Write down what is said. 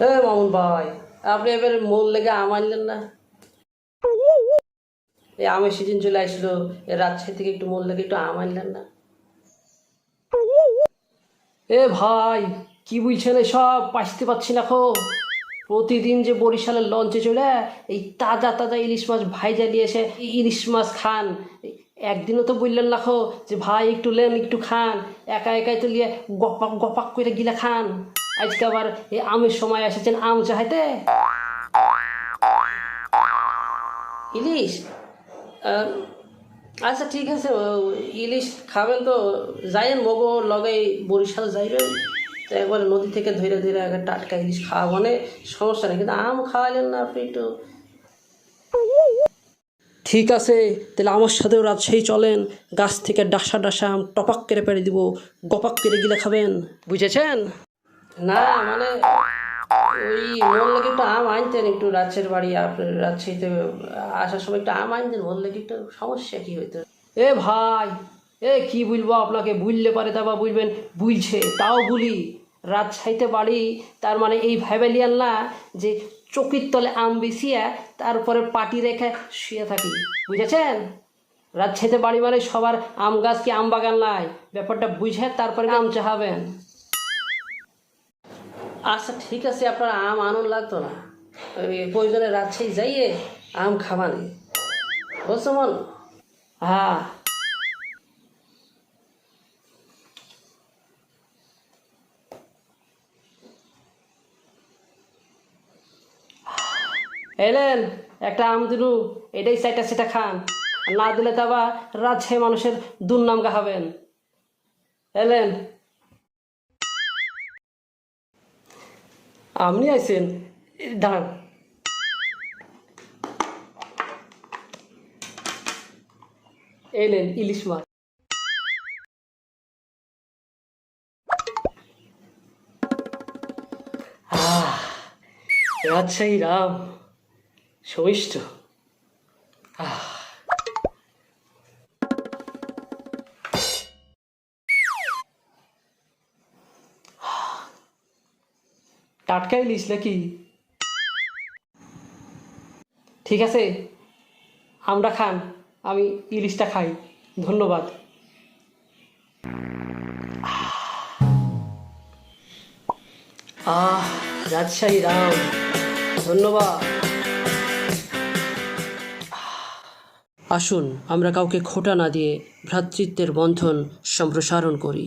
মামুন ভাই, আপনি এবার মন লেগে আম আনলেন না? এই আমের সিজন চলে আসলো, রাজশাহী থেকে একটু মন লেগে একটু আম আনলেন না? ভাই, কি বলছেন এসব? পাইতে পারছি না খো। প্রতিদিন যে বরিশালের লঞ্চে চলে এই তাজা তাজা ইলিশ মাছ ভাইজা নিয়ে এসে ইলিশ মাছ খান। একদিনও তো বললেন না খো যে ভাই একটু লেন একটু খান, একা একাই তো লিয়ে গপাক গপাক করে গিলা খান। আজকে আবার এই আমের সময় এসেছেন আম চাইতে। ইলিশ? আচ্ছা ঠিক আছে, ইলিশ খাবেন তো যাইয়েন মগো লগে বরিশাল যাইবেন, তো একবার নদী থেকে ধীরে ধীরে একবার টাটকা ইলিশ খাওয়া মানে সমস্যা নেই, কিন্তু আম খাওয়ালেন না আপনি একটু। ঠিক আছে, তাহলে আমার সাথেও রাজশাহী চলেন, গাছ থেকে ডাসা ডাসা আম টপাক করে পেড়ে দিব, গপাক করে গিলে খাবেন, বুঝেছেন? না মানে ওই মন লেগে একটু আম আনতেন, একটু রাজশাহীর বাড়ি, আপনার রাজশাহীতে আসার সময় একটু আম আনতেন, মন লেগে একটু সমস্যা কী হইতো? ভাই, কি বলবো আপনাকে, বুঝলে পারে তা বা বুঝবেন, বুঝছে তাও বলি। রাজশাহীতে বাড়ি তার মানে এই ভাইবেলিয়ান না যে চকির তলে আম বিছিয়ে তারপরে পাটি রেখে শুয়ে থাকি, বুঝেছেন? রাজশাহীতে বাড়ি মানে সবার আম গাছ কি আম বাগান নাই, ব্যাপারটা বুঝে তারপরে আম চাহাবেন। আচ্ছা ঠিক আছে, আপনার আম আনন্দ লাগতো না, ওই প্রয়োজনে রাজশাহী যাইয়ে আম খাবানি, বুঝছো মন? হ্যাঁ। এলেন, একটা আম দিলু, এটাই চাইটা সেটা খান, আর না দিলে তো আবার রাজশাহী মানুষের দুর্নাম গাহাবেন। এলেন। আপনি আইসেন, দাঁড়ান। এলেন ইলিশ মাছ। রাজশাহী রাম সমিষ্ট। টাটকা ইলিশ নাকি? ঠিক আছে, আমরা খান, আমি ইলিশটা খাই, ধন্যবাদ। রাজশাহী রাম, ধন্যবাদ। আসুন আমরা কাউকে খোঁটা না দিয়ে ভ্রাতৃত্বের বন্ধন সম্প্রসারণ করি।